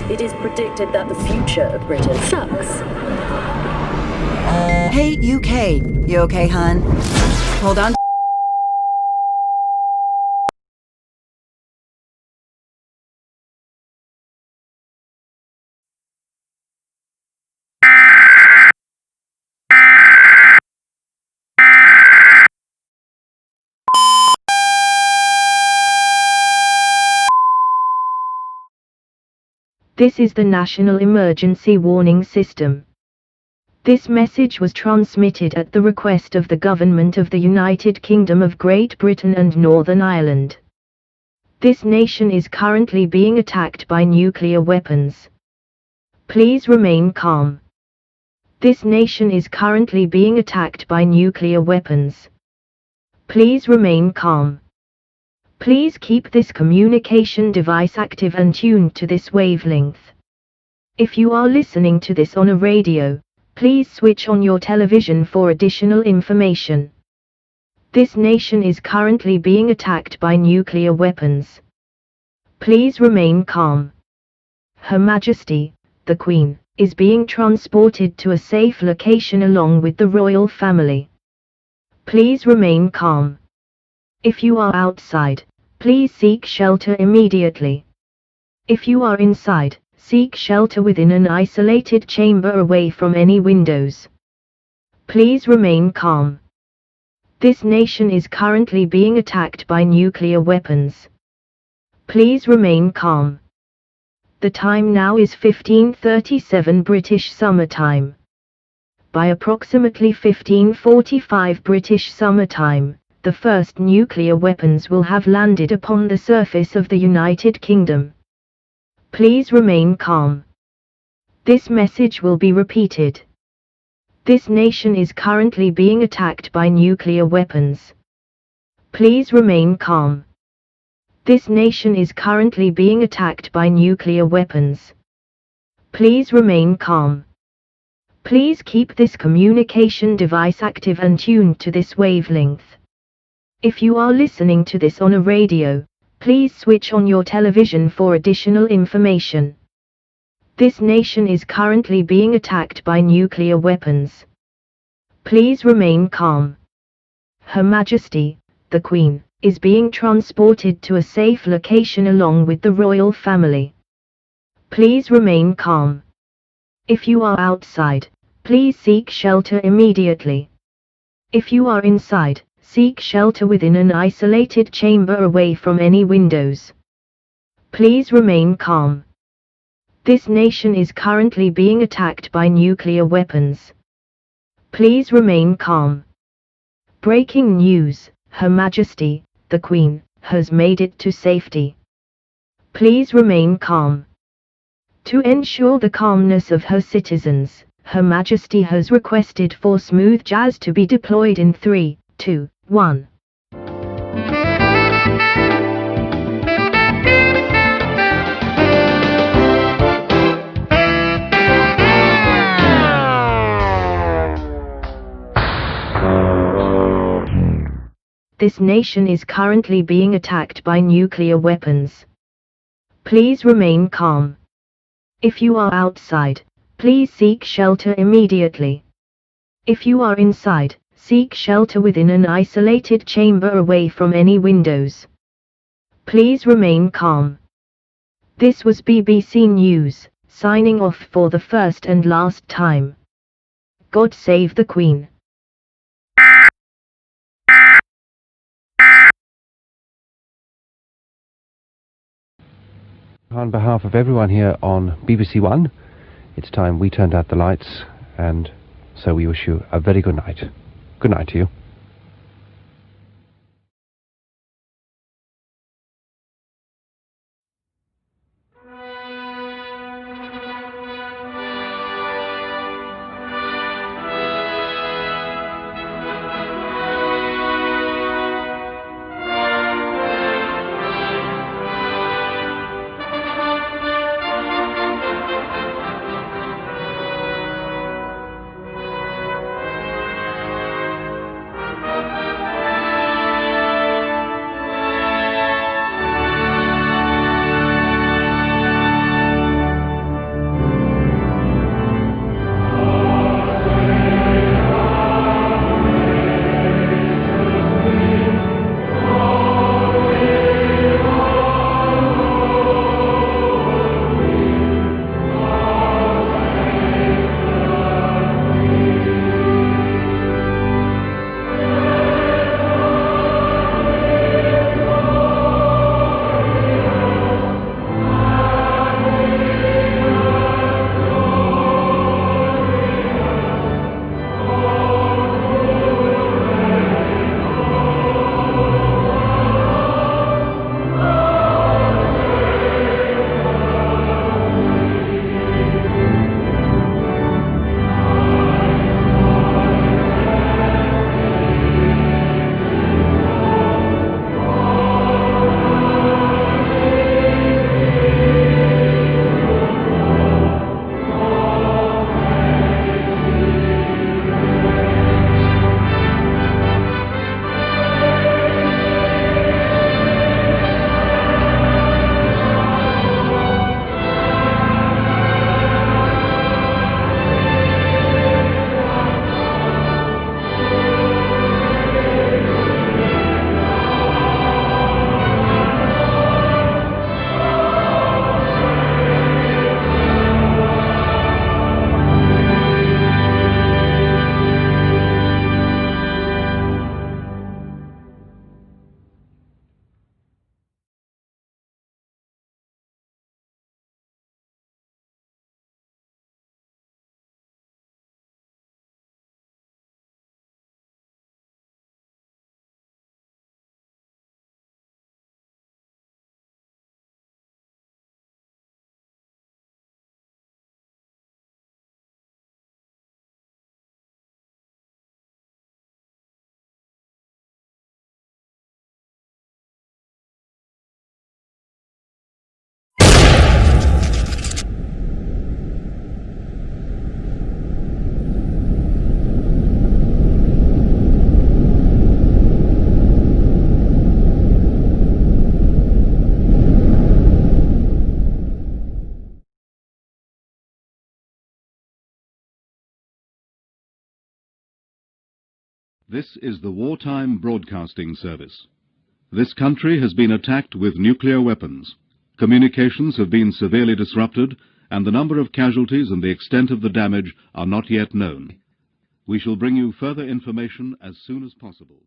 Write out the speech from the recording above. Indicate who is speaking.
Speaker 1: It is predicted that the future of Britain sucks.
Speaker 2: Hey, UK. You okay, hon? Hold on.
Speaker 3: This is the National Emergency Warning System. This message was transmitted at the request of the Government of the United Kingdom of Great Britain and Northern Ireland. This nation is currently being attacked by nuclear weapons. Please remain calm. This nation is currently being attacked by nuclear weapons. Please remain calm. Please keep this communication device active and tuned to this wavelength. If you are listening to this on a radio, please switch on your television for additional information. This nation is currently being attacked by nuclear weapons. Please remain calm. Her Majesty, the Queen, is being transported to a safe location along with the royal family. Please remain calm. If you are outside, please seek shelter immediately. If you are inside, seek shelter within an isolated chamber away from any windows. Please remain calm. This nation is currently being attacked by nuclear weapons. Please remain calm. The time now is 15:37 British Summer Time. By approximately 15:45 British Summer Time, the first nuclear weapons will have landed upon the surface of the United Kingdom. Please remain calm. This message will be repeated. This nation is currently being attacked by nuclear weapons. Please remain calm. This nation is currently being attacked by nuclear weapons. Please remain calm. Please keep this communication device active and tuned to this wavelength. If you are listening to this on a radio, please switch on your television for additional information. This nation is currently being attacked by nuclear weapons. Please remain calm. Her Majesty, the Queen, is being transported to a safe location along with the royal family. Please remain calm. If you are outside, please seek shelter immediately. If you are inside, seek shelter within an isolated chamber away from any windows. Please remain calm. This nation is currently being attacked by nuclear weapons. Please remain calm. Breaking news: Her Majesty, the Queen, has made it to safety. Please remain calm. To ensure the calmness of her citizens, Her Majesty has requested for smooth jazz to be deployed in 3, 2, 1. This nation is currently being attacked by nuclear weapons. Please remain calm. If you are outside, please seek shelter immediately. If you are inside, seek shelter within an isolated chamber away from any windows. Please remain calm. This was BBC News, signing off for the first and last time. God save the Queen.
Speaker 4: On behalf of everyone here on BBC One, it's time we turned out the lights, and so we wish you a very good night. Good night to you.
Speaker 5: This is the Wartime Broadcasting Service. This country has been attacked with nuclear weapons. Communications have been severely disrupted, and the number of casualties and the extent of the damage are not yet known. We shall bring you further information as soon as possible.